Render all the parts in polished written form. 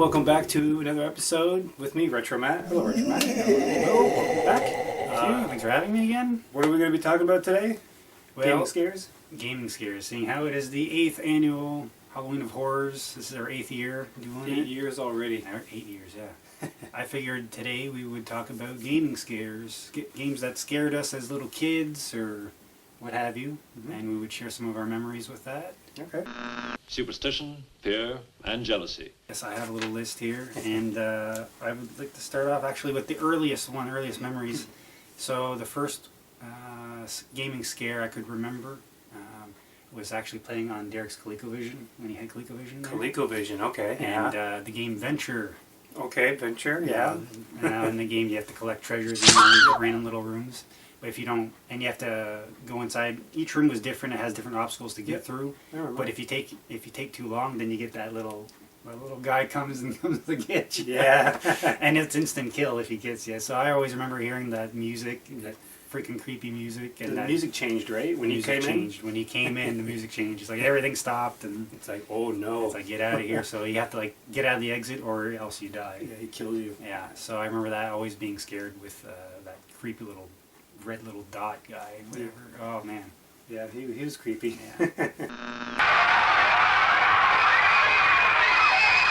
welcome back to another episode with me, Retro Matt. Hello, Retro Matt. Hello, welcome back. Thanks for having me again. What are we going to be talking about today? Well, Gaming scares? Gaming scares. Seeing how it is the 8th annual Halloween of Horrors. This is our 8th year doing it. 8 years already. 8 years, yeah. I figured today we would talk about gaming scares. Games that scared us as little kids or what have you. And we would share some of our memories with that. Okay. Superstition, fear, and jealousy. Yes, I have a little list here, and I would like to start off actually with the earliest memories. So the first gaming scare I could remember was actually playing on Derek's ColecoVision when he had ColecoVision. ColecoVision, okay. And the game Venture. Okay, Venture, yeah. In the game you have to collect treasures and you get random little rooms. But if you don't, and you have to go inside. Each room was different. It has different obstacles to get through. But if you take too long, then you get that little guy comes to get you. Yeah. And it's instant kill if he gets you. So I always remember hearing that music, that freaking creepy music. And the music changed, right? When you came in? When he came in, the music changed. It's like everything stopped, and it's like, oh no. It's like, get out of here. So you have to like get out of the exit, or else you die. Yeah, he kills you. Yeah. So I remember that always being scared with that creepy little red little dot guy, whatever. Oh man. Yeah, he was creepy.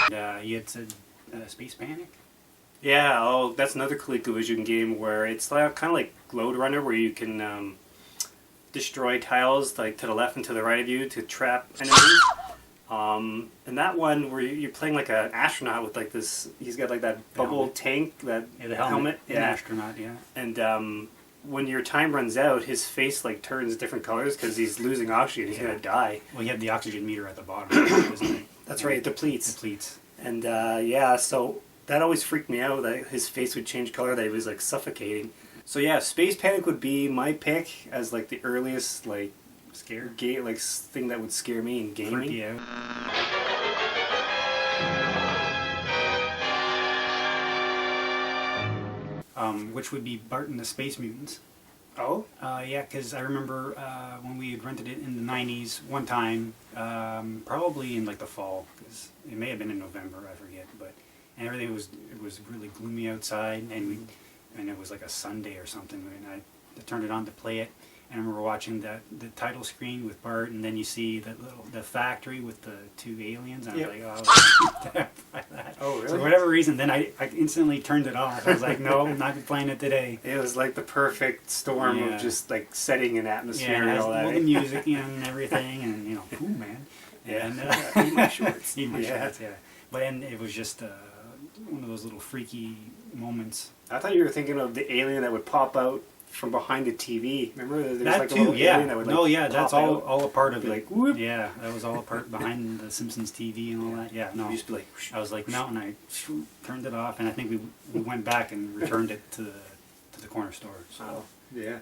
Yeah. You had said Space Panic? Yeah, oh, that's another ColecoVision game where it's kind of like Load Runner, where you can destroy tiles like to the left and to the right of you to trap enemies. And that one where you're playing like an astronaut with like this, he's got like that bubble tank, that the helmet. Yeah, an astronaut, yeah. And when your time runs out, his face like turns different colors because he's losing oxygen. He's gonna die. Well, you have the oxygen meter at the bottom, isn't it? That's right, it depletes. Depletes. And yeah, so that always freaked me out, that his face would change color, that he was like suffocating. So yeah, Space Panic would be my pick as like the earliest like scare like thing that would scare me in gaming. Freak you out. Which would be Bart and the Space Mutants. Oh? Yeah, because I remember when we had rented it in the 90s one time, probably in like the fall, because it may have been in November, I forget, but and everything it was really gloomy outside, and it was like a Sunday or something, and I turned it on to play it. And I remember watching the title screen with Bart, and then you see the factory with the two aliens, and I was like, oh, that. Oh, really? So for whatever reason, then I instantly turned it off. I was like, no, I'm not playing it today. It was like the perfect storm of just like setting an atmosphere and all that. All the music and everything, and cool, man. Yeah, And eat my shorts. Eat my shorts, yeah. But and it was just one of those little freaky moments. I thought you were thinking of the alien that would pop out from behind the TV. Remember, there was that like too, a little yeah. alien that would like that's pop out. all a part of it. Like whoop. Yeah, that was all a part behind the Simpsons TV and all that. Yeah, no. You used to be like, I was like, no, and I turned it off, and I think we went back and returned it to the corner store. So yeah.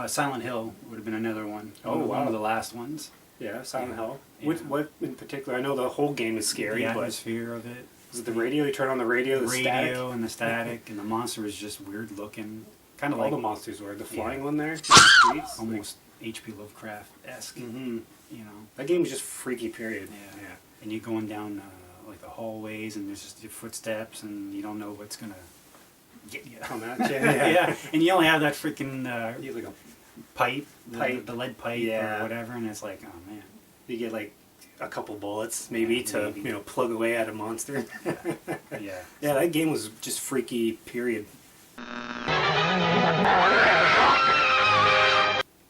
Silent Hill would have been another one. Oh, wow. One of the last ones. Yeah, Silent Hill. Yeah. What in particular? I know the whole game is scary, The but atmosphere of it. is it the radio? You turn on the radio, the static? And the static, and the monster was just weird looking. Kind of All like the monsters were. The flying one there, almost H.P. Lovecraft-esque. Mm-hmm. That game was just freaky, period. Yeah. And you're going down like the hallways, and there's just your footsteps, and you don't know what's gonna get you. Come at you. Yeah. And you only have that freaking you have like a pipe, the lead pipe or whatever, and it's like, oh man. You get like a couple bullets maybe to plug away at a monster. Yeah. Yeah, that game was just freaky, period. But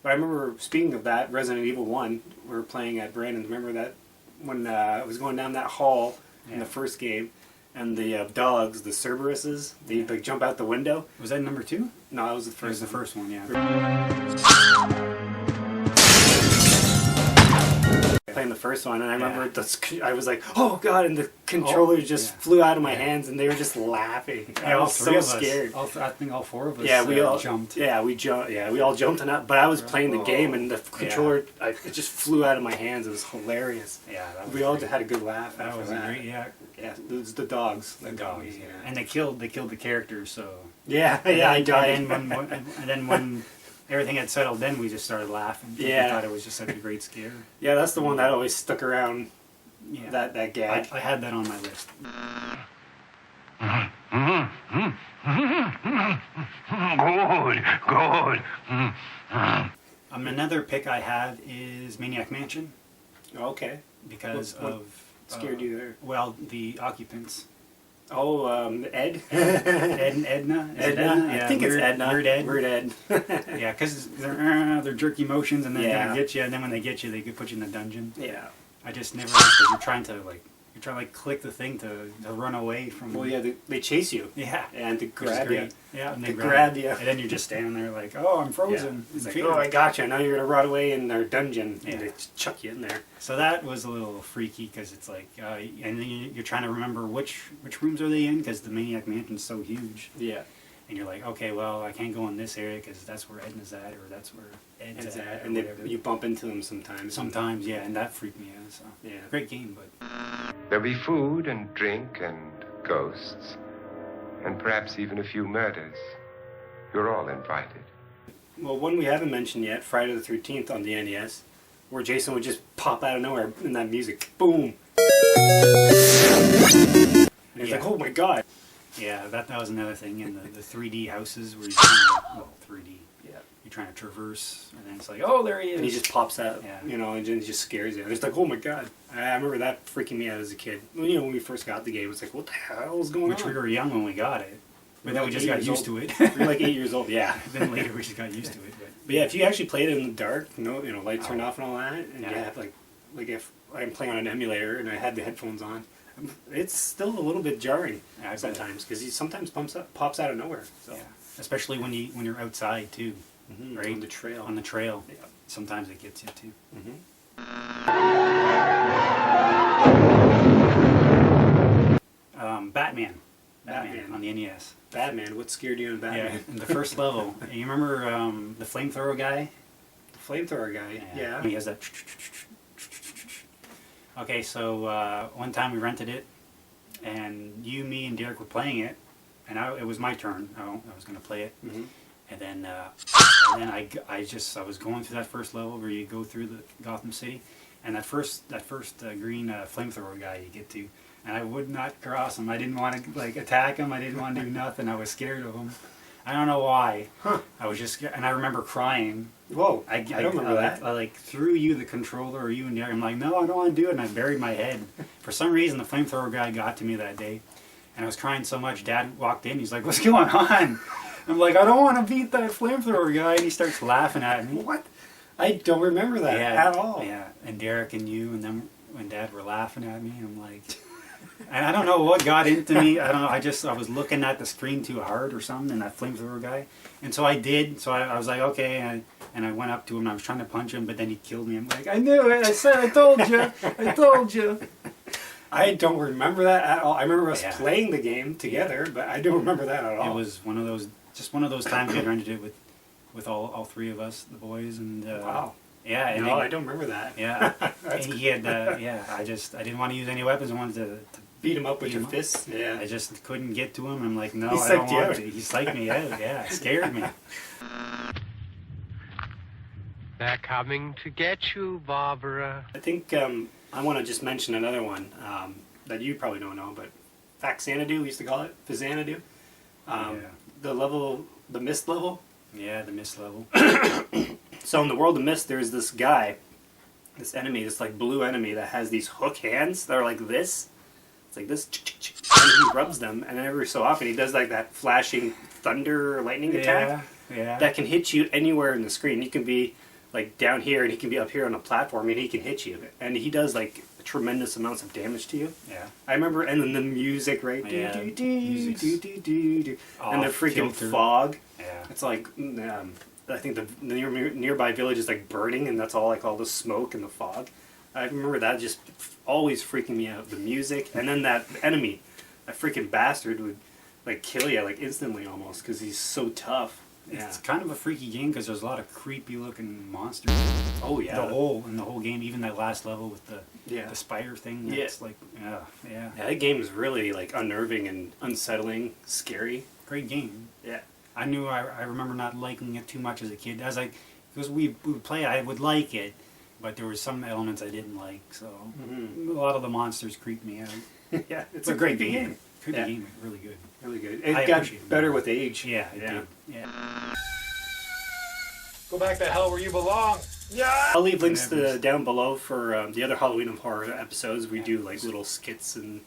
I remember, speaking of that, Resident Evil 1, we were playing at Brandon's. Remember that when I was going down that hall in the first game, and the dogs, the Cerberuses, they like jump out the window. Was that number 2? No, that was the first. It was the first one, yeah. Playing the first one, and I remember I was like, "Oh God!" and the controller just flew out of my hands, and they were just laughing. I was so scared. I think all 4 of us. We all jumped. Yeah, we jumped. Yeah, we all jumped on that. But I was playing the game, and the controller, it just flew out of my hands. It was hilarious. Yeah, we all had a good laugh. That was great. Yeah. Yeah, it was the dogs. The dogs. Yeah. And they killed the characters. So. Yeah, I died. And then when everything had settled, then we just started laughing. Yeah. We thought it was just such a great scare. Yeah, that's the one that always stuck around. Yeah. That gag. I had that on my list. Good. Another pick I have is Maniac Mansion Okay. because What of scared you there? Well, the occupants. Oh, Ed. Ed and Edna. Is it Edna. Yeah, I think it's Edna. Weird Ed. Weird Ed. Yeah, because they're jerky motions and they're Yeah. gonna get you, and then when they get you, they could put you in the dungeon. Yeah. I just never liked it. You're trying to click the thing to run away from. Well, yeah, they chase you. Yeah. And to Which is grab you. great. Yeah, and they To grab you. you. And then you're just standing there like, oh, I'm frozen. It's like, Fear. oh, I got you. Now you're gonna run away in their dungeon. Yeah. And they just chuck you in there. So that was a little freaky because it's like, and then you're trying to remember which rooms are they in because the Maniac Mansion's so huge. Yeah. And you're like, okay, well, I can't go in this area because that's where Edna's at, or that's where Ed's at, or And whatever. you bump into them sometimes. Sometimes, yeah, and that freaked me out. So Yeah. great game, but There'll be food and drink and ghosts, and perhaps even a few murders. You're all invited. Well, one we haven't mentioned yet, Friday the 13th on the NES, where Jason would just pop out of nowhere in that music. Boom! And he's Yeah. like, oh my god! yeah, that was another thing. And the 3D houses where you're trying to, 3D. Yeah. You're trying to traverse, and then it's like, oh, there he is. And he just pops out, Yeah. you know, and then he just scares you. And it's like, oh my god. I remember that freaking me out as a kid. You know, when we first got the game, it was like, what the hell is going Which on? we were young when we got it, but then we like just 8 got years used old. to it. We were like 8 years old, yeah. Then later we just got used to it. But yeah, if you actually played it in the dark, lights turned Oh. off and all that, and Yeah. you have like if I'm playing on an emulator and I had the headphones on, it's still a little bit jarring Yeah, I bet. sometimes because he sometimes pops out of nowhere. So Yeah. Especially when you're outside too, Mhm, right? on the trail. On the trail. Yeah. Sometimes it gets you too. Batman. Batman. On the NES. Batman. What scared you in Yeah, Batman? in the first level. You remember the flamethrower guy? The flamethrower guy. Yeah. He has that. Okay, so one time we rented it, and you, me, and Derek were playing it, and it was my turn. I was going to play it, Mhm. and then I was going through that first level where you go through the Gotham City, and that first green flamethrower guy you get to, and I would not cross him. I didn't want to attack him. I didn't want to do nothing. I was scared of him. I don't know why. Huh. I was just, and I remember crying. Whoa. I don't remember that. I threw you the controller, or you and Derek. I'm like, no, I don't want to do it, and I buried my head. For some reason, the flamethrower guy got to me that day, and I was crying so much. Dad walked in. He's like, "What's going on?" I'm like, "I don't want to beat that flamethrower guy," and he starts laughing at me. What? I don't remember that at all. Yeah, and Derek and you and them and Dad were laughing at me. I'm like, and I don't know what got into me. I don't know. I was looking at the screen too hard or something, and that flamethrower guy. And so I did. So I was like, okay, and I went up to him. And I was trying to punch him, but then he killed me. I'm like, I knew it. I told you. I told you. I don't remember that at all. I remember us Yeah. playing the game together, but I don't remember that at all. It was one of those times we had rented it with all three of us, the boys, and Wow. yeah, and No, he- I don't remember that. yeah, That's and he had I didn't want to use any weapons. I wanted to Beat him up with Beat your him up. fists. Yeah. I just couldn't get to him. I'm like, no, He I don't psyched you want out. to. He psyched me out. Yeah, it scared me. They're coming to get you, Barbara. I think I want to just mention another one that you probably don't know, but Faxanadu, we used to call it. Fazanadu. Yeah. The mist level. Yeah, the mist level. So in the world of mist, there's this guy, this enemy, this like blue enemy that has these hook hands that are like this. It's like this, and he rubs them, and every so often he does like that flashing thunder or lightning attack Yeah. that can hit you anywhere in the screen. You can be like down here, and he can be up here on a platform, and he can hit you, and he does like tremendous amounts of damage to you. Yeah. I remember, and then the music, right? Yeah, Do, do, do, music's do, do, do, do. And the off freaking kilter. fog. Yeah. It's like, I think the nearby village is like burning, and that's all like all the smoke and the fog. I remember that just always freaking me out. The music, and then that enemy, that freaking bastard would like kill you like instantly almost because he's so tough. Yeah. It's kind of a freaky game because there's a lot of creepy looking monsters. Oh yeah. The whole game, even that last level with the Yeah. spider thing. Yeah. It's like, yeah. Yeah, that game is really like unnerving and unsettling, scary. Great game. Yeah. I remember not liking it too much as a kid. Because we would play, I would like it, but there were some elements I didn't like. So a lot of the monsters creeped me out. Yeah, It's a great game. Good game, really good. Really good. I It got appreciate it. better with age. Yeah, it did. Yeah. Go back to hell where you belong. I'll leave links down below for the other Halloween and horror episodes. We do like little skits and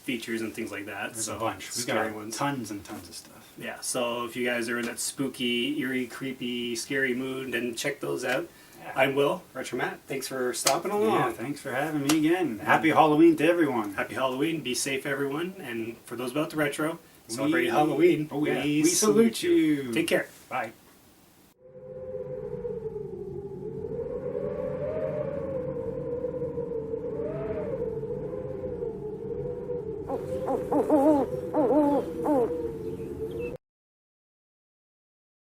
features and things like that. There's so a bunch. We've scary got ones. tons and tons of stuff. Yeah, so if you guys are in that spooky, eerie, creepy, scary mood, then check those out. Yeah. I'm Will, Retro Matt. Thanks for stopping along. Yeah, thanks for having me again. Happy Halloween to everyone. Happy Halloween. Be safe, everyone. And for those about the retro, celebrate Halloween. Oh, yeah. We We salute you. Take care. Bye. Oh,